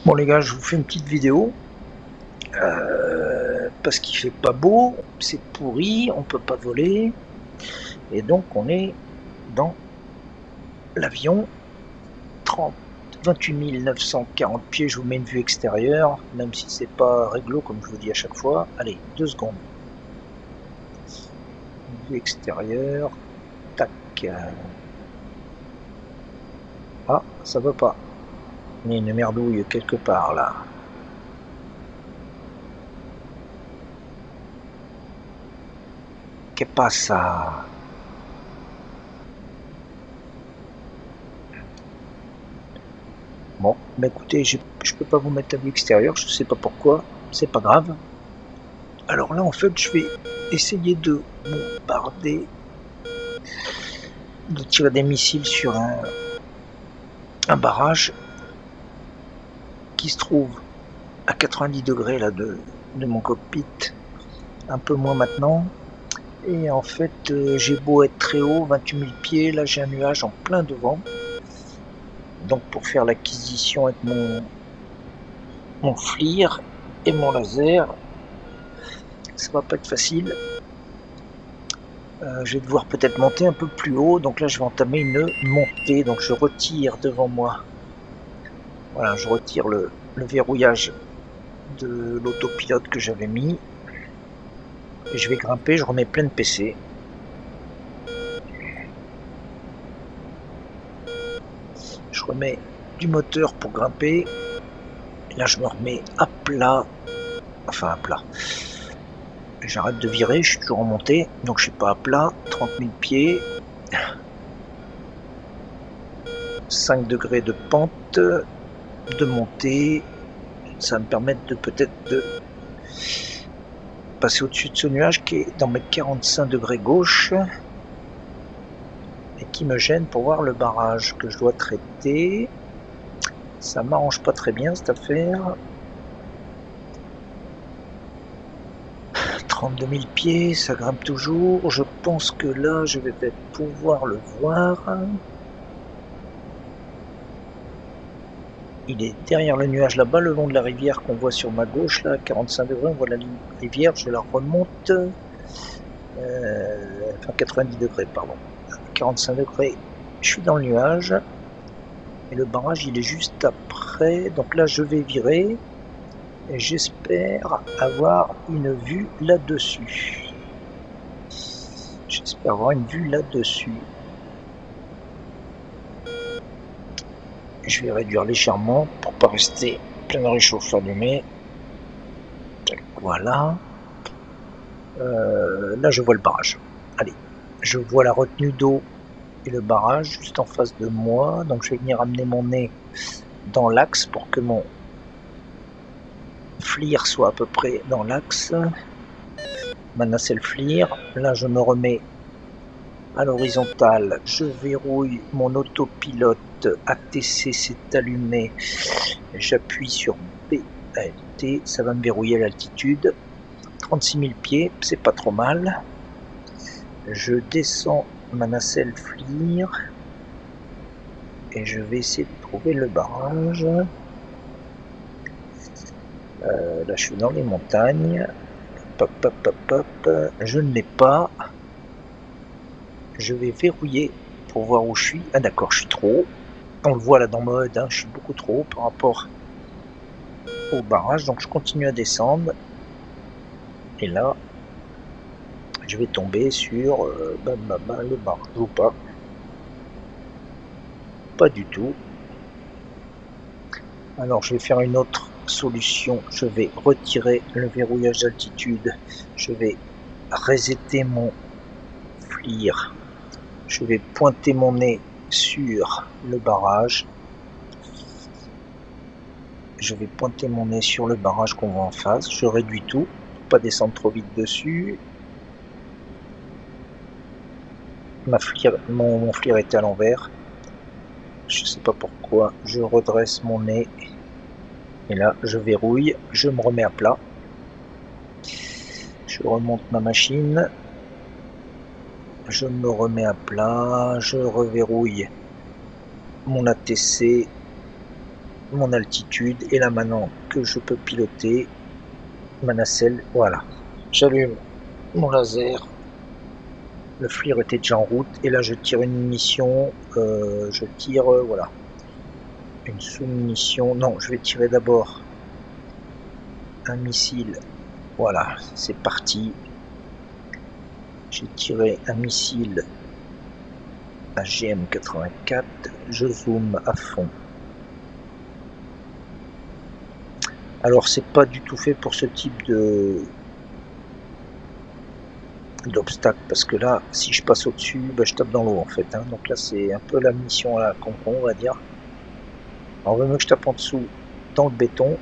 Bon les gars, je vous fais une petite vidéo parce qu'il fait pas beau, c'est pourri, on peut pas voler et donc on est dans l'avion 28 940 pieds. Je vous mets une vue extérieure, même si c'est pas réglo comme je vous dis à chaque fois. Allez, 2 secondes. Une vue extérieure, tac. Ah, ça va pas. Il y a une merdouille quelque part là. Qu'est-ce passa? Bon, bah écoutez, je peux pas vous mettre la vue extérieure, je sais pas pourquoi, c'est pas grave. Alors là, en fait, je vais essayer de bombarder, de tirer des missiles sur un barrage qui se trouve à 90 degrés là de mon cockpit, un peu moins maintenant. Et en fait, j'ai beau être très haut, 28 000 pieds, là j'ai un nuage en plein devant. Donc pour faire l'acquisition avec mon FLIR et mon laser, ça va pas être facile. Je vais devoir peut-être monter un peu plus haut, donc là je vais entamer une montée, donc je retire devant moi. Voilà, je retire le verrouillage de l'autopilote que j'avais mis. Et je vais grimper, je remets plein de PC. Je remets du moteur pour grimper. Et là je me remets à plat. Enfin à plat. J'arrête de virer, je suis toujours en montée, donc je suis pas à plat. 30 000 pieds. 5 degrés de pente, de montée. Ça va me permettre de peut-être de passer au-dessus de ce nuage qui est dans mes 45 degrés gauche et qui me gêne pour voir le barrage que je dois traiter. Ça m'arrange pas très bien cette affaire. 32 000 pieds, ça grimpe toujours. Je pense que là, je vais peut-être pouvoir le voir. Il est derrière le nuage là-bas, le long de la rivière qu'on voit sur ma gauche, là, 45 degrés, on voit la rivière, je la remonte. Enfin, 90 degrés, pardon. 45 degrés, je suis dans le nuage. Et le barrage, il est juste après. Donc là, je vais virer. Et j'espère avoir une vue là-dessus. J'espère avoir une vue là-dessus. Je vais réduire légèrement pour pas rester plein de réchauffe allumé. Voilà. Là, je vois le barrage. Allez, je vois la retenue d'eau et le barrage juste en face de moi. Donc, je vais venir amener mon nez dans l'axe pour que mon FLIR soit à peu près dans l'axe. Ma nacelle FLIR. Là, je me remets à l'horizontale. Je verrouille mon autopilote. ATC s'est allumé. J'appuie sur BLT. Ça va me verrouiller à l'altitude. 36 000 pieds, c'est pas trop mal. Je descends ma nacelle FLIR. Et je vais essayer de trouver le barrage. Là, je suis dans les montagnes. Pop, pop, pop, pop. Je ne l'ai pas. Je vais verrouiller pour voir où je suis. Ah d'accord, je suis trop haut. On le voit là dans mode, hein, je suis beaucoup trop haut par rapport au barrage. Donc je continue à descendre. Et là, je vais tomber sur le barrage ou pas. Pas du tout. Alors je vais faire une autre solution. Je vais retirer le verrouillage d'altitude. Je vais resetter mon FLIR. Je vais pointer mon nez sur le barrage. Je vais pointer mon nez sur le barrage qu'on voit en face. Je réduis tout pour pas descendre trop vite dessus. Mon FLIR était à l'envers. Je sais pas pourquoi. Je redresse mon nez. Et là, je verrouille. Je me remets à plat. Je remonte ma machine. Je me remets à plat. Je reverrouille mon ATC. mon altitude, et là maintenant que je peux piloter ma nacelle, voilà, j'allume mon laser, le FLIR était déjà en route, et là je tire une munition, je tire, voilà, une sous-munition, non, je vais tirer d'abord un missile, voilà, c'est parti, j'ai tiré un missile à GM84, je zoome à fond. Alors c'est pas du tout fait pour ce type d'obstacle, parce que là si je passe au dessus, bah, je tape dans l'eau en fait, hein. Donc là c'est un peu la mission à la concon, on va dire. Alors vaut mieux que je tape en dessous dans le béton,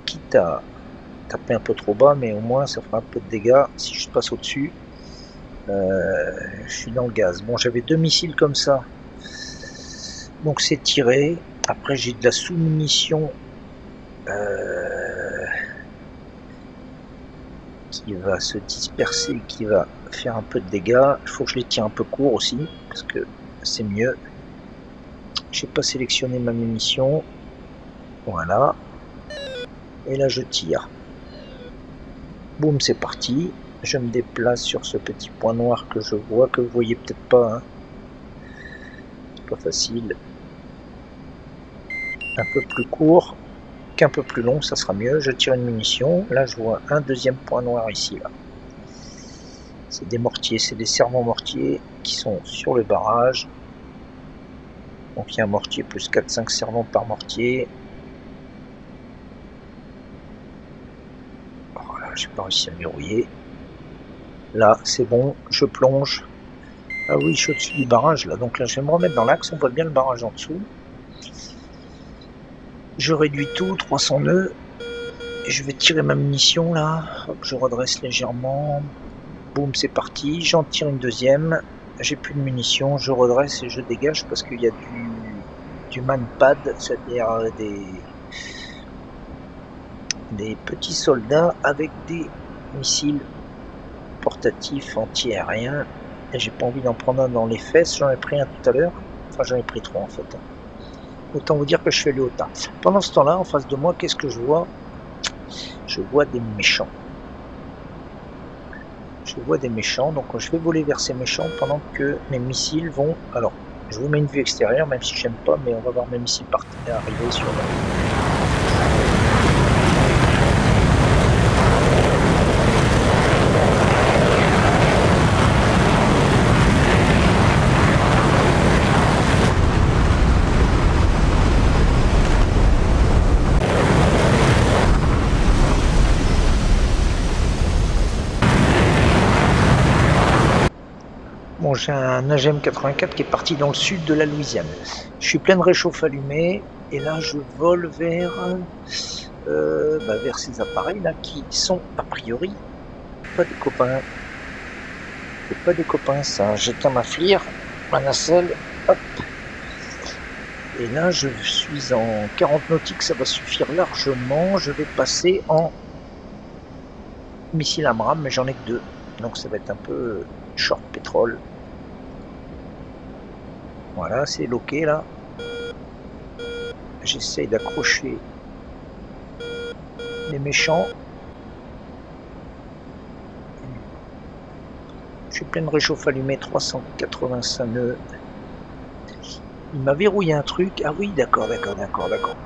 quitte à taper un peu trop bas, mais au moins ça fera un peu de dégâts. Si je passe au dessus, je suis dans le gaz. Bon, j'avais 2 missiles comme ça, donc c'est tiré. Après j'ai de la sous-munition qui va se disperser, qui va faire un peu de dégâts. Il faut que je les tire un peu court aussi, parce que c'est mieux. J'ai pas sélectionné ma munition, voilà, et là je tire. Boum, c'est parti. Je me déplace sur ce petit point noir que je vois, que vous voyez peut-être pas, hein. C'est pas facile. Un peu plus court qu'un peu plus long, ça sera mieux. Je tire une munition, là je vois un deuxième point noir ici, là. C'est des mortiers, c'est des servants mortiers qui sont sur le barrage. Donc il y a un mortier plus 4-5 servants par mortier. Voilà, j'ai pas réussi à verrouiller. Là, c'est bon, je plonge. Ah oui, je suis au-dessus du barrage là, donc là je vais me remettre dans l'axe, on voit bien le barrage en dessous. Je réduis tout, 300 nœuds. Et je vais tirer ma munition là. Hop, je redresse légèrement. Boum, c'est parti. J'en tire une deuxième. J'ai plus de munitions, je redresse et je dégage parce qu'il y a du manpad, c'est-à-dire des petits soldats avec des missiles portatifs anti-aériens. Et j'ai pas envie d'en prendre un dans les fesses, j'en ai pris un tout à l'heure. Enfin, j'en ai pris 3 en fait. Autant vous dire que je fais le haut-tas. Pendant ce temps-là, en face de moi, qu'est-ce que je vois? Je vois des méchants. Je vois des méchants, donc je vais voler vers ces méchants pendant que mes missiles vont... Alors, je vous mets une vue extérieure, même si j'aime pas, mais on va voir mes missiles arriver sur la... Bon, j'ai un AGM 84 qui est parti dans le sud de la Louisiane. Je suis plein de réchauffe allumé et là je vole vers ces appareils là qui sont a priori pas des copains. C'est pas des copains ça. J'éteins ma FLIR, ma nacelle, hop. Et là je suis en 40 nautiques, ça va suffire largement. Je vais passer en missile AMRAAM, mais j'en ai que 2. Donc ça va être un peu short pétrole. Voilà, c'est loqué là. J'essaye d'accrocher les méchants. Je suis plein de réchauffe allumé, 385 nœuds. Il m'a verrouillé un truc. Ah oui, d'accord.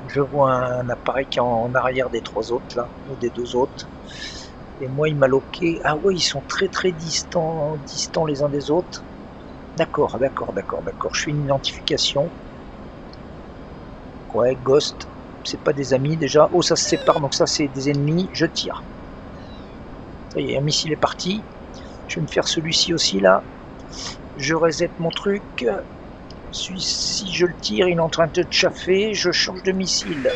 Je vois un appareil qui est en arrière des 3 autres là, ou des 2 autres. Et moi, il m'a loqué. Ah oui, ils sont très distants les uns des autres. D'accord. Je fais une identification. Ouais, Ghost. C'est pas des amis déjà. Oh, ça se sépare, donc ça c'est des ennemis. Je tire. Ça y est, un missile est parti. Je vais me faire celui-ci aussi là. Je reset mon truc. Si je le tire, il est en train de chaffer. Je change de missile.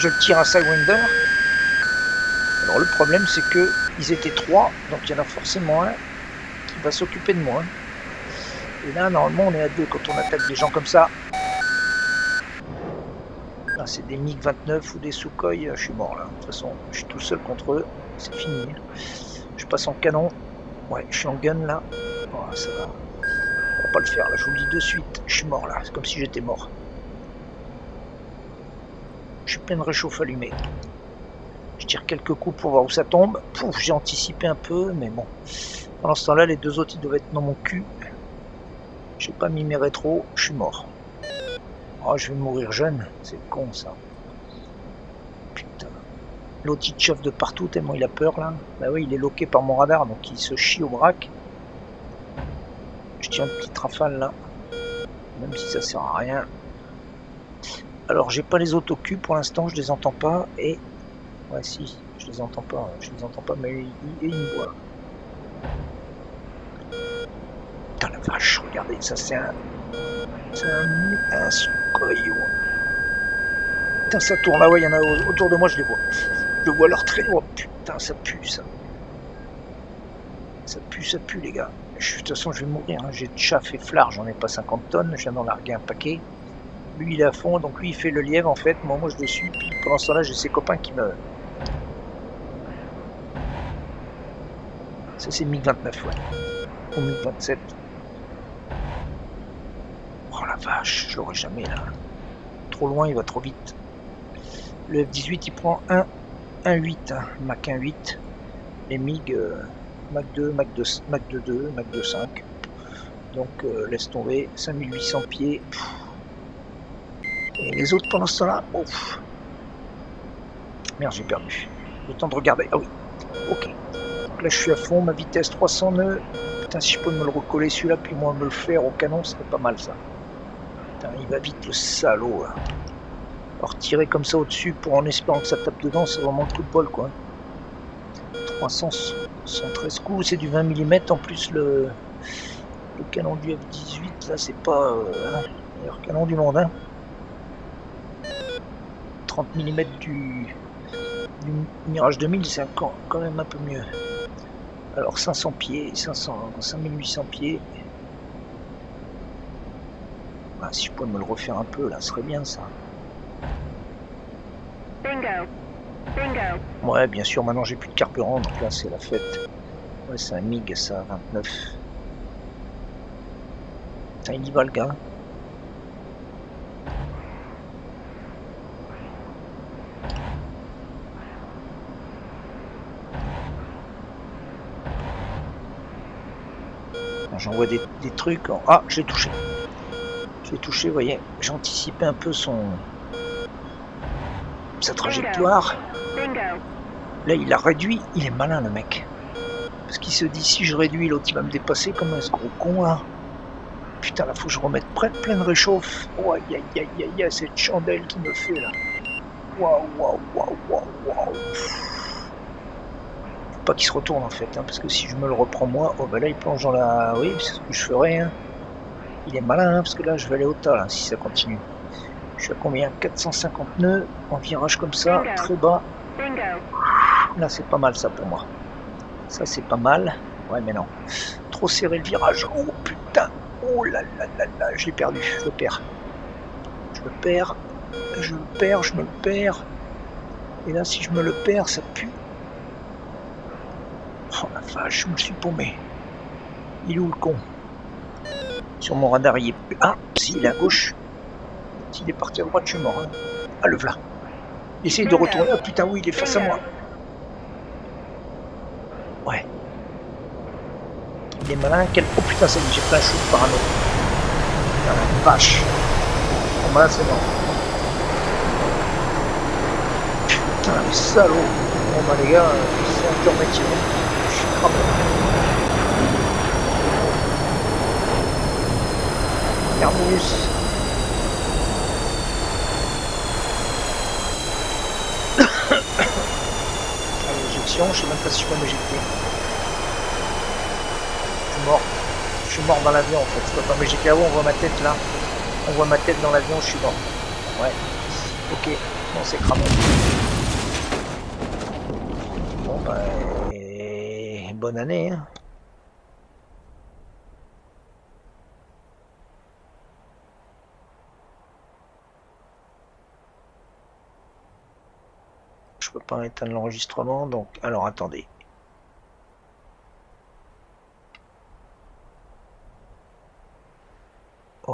Je le tire à Sidewinder. Alors le problème c'est que ils étaient 3, donc il y en a forcément un qui va s'occuper de moi. Et là normalement on est à 2 quand on attaque des gens comme ça. Là c'est des MiG-29 ou des Sukhoi, je suis mort là. De toute façon je suis tout seul contre eux, c'est fini. Je passe en canon. Ouais, je suis en gun là. Oh, ça va. On va pas le faire là, je vous le dis de suite. Je suis mort là, c'est comme si j'étais mort. Je suis plein de réchauffe allumé. Je tire quelques coups pour voir où ça tombe. Pouf, j'ai anticipé un peu, mais bon. Pendant ce temps-là, les deux autres, ils doivent être dans mon cul. J'ai pas mis mes rétros, je suis mort. Oh, je vais mourir jeune, c'est con ça. Putain. L'autre, il chauffe de partout tellement il a peur là. Bah oui, il est loqué par mon radar, donc il se chie au braque. Je tire une petite rafale là. Même si ça sert à rien. Alors, j'ai pas les autoculs pour l'instant, je les entends pas. Et... ouais, si, je les entends pas, mais il me voit. Putain la vache, regardez, ça c'est un... c'est un Sukhoi. Putain, ça tourne là, ouais, il y en a autour de moi, je les vois. Je vois leur trait. Oh putain, ça pue ça. Ça pue les gars. De toute façon, je vais mourir. Hein. J'ai de chaff et flard, j'en ai pas 50 tonnes. Je viens d'en larguer un paquet. Lui, il est à fond, donc lui, il fait le lièvre en fait. Moi, je le suis. Puis pendant ce temps-là, j'ai ses copains qui me. Ça, c'est MiG-29, ouais. Ou MiG-27. Oh la vache, je l'aurai jamais là. Trop loin, il va trop vite. Le F-18, il prend 1,8, hein. Mach 1,8. Les MiG, Mach 2, Mach 2, Mach 2, Mach 2,5. Donc laisse tomber, 5800 pieds. Et les autres pendant ce temps-là, ouf. Merde, j'ai perdu. Le temps de regarder. Ah oui, ok. Donc là je suis à fond, ma vitesse 300 nœuds. Putain, si je peux me le recoller celui-là, puis moi me le faire au canon, ce serait pas mal ça. Putain, il va vite le salaud là. Alors tirer comme ça au-dessus pour en espérant que ça tape dedans, c'est vraiment le coup de bol quoi. 313 coups, c'est du 20 mm en plus le canon du F-18 là, c'est pas le meilleur canon du monde hein. 30 mm du Mirage 2000, c'est quand même un peu mieux. Alors 500 pieds, 5800 pieds. Ah, si je pouvais me le refaire un peu là, ce serait bien ça. Bingo. Bingo. Ouais, bien sûr, maintenant j'ai plus de carburant, donc là c'est la fête. Ouais, c'est un MiG ça, 29. Putain, il y va le gars. J'envoie des trucs. Ah, je l'ai touché. Je l'ai touché, vous voyez. J'ai anticipé un peu sa trajectoire. Là, il a réduit. Il est malin, le mec. Parce qu'il se dit, si je réduis, l'autre, il va me dépasser comme ce gros con, là. Putain, là, faut que je remette plein de réchauffe. Oh, aïe, aïe, aïe, aïe, cette chandelle qui me fait, là. Waouh, waouh, waouh, waouh, waouh. Faut pas qu'il se retourne, en fait, hein, parce que si je me le reprends, moi, oh, bah là, il plonge dans la... oui, c'est ce que je ferais, hein. Il est malin, hein, parce que là, je vais aller au tas, là, si ça continue. Je suis à combien? 450 nœuds, en virage comme ça, très bas. Là, c'est pas mal, ça, pour moi. Ça, c'est pas mal. Ouais, mais non. Trop serré le virage. Oh, putain. Oh là là là là, je l'ai perdu. Je le perds. Je le perds. Je le perds, je me le perds. Et là, si je me le perds, ça pue. Oh la vache, je me suis paumé. Il est où le con? Sur mon radar, il est plus... ah, si, il est à gauche. S'il est parti à droite, je suis mort. Hein. Ah, le v'là. Essaye de retourner. Ah, putain, oui, il est face à moi. Ouais. Il est malin. Quel... oh putain, ça y est, j'ai plein de choses par un autre. Ah, la vache. Bon, bah là, c'est mort. Putain, le salaud. Bon, bah les gars, c'est un dur métier. Je suis cramé. Terminus. L'éjection, je sais même pas si je peux m'éjecter. Je suis mort. Je suis mort dans l'avion en fait. Je peux pas m'éjecter. Ah bon, on voit ma tête là. On voit ma tête dans l'avion, je suis mort. Ouais. Ok. Bon, c'est cramé. Bon bah... bonne année hein. Je peux pas éteindre l'enregistrement, donc... alors attendez.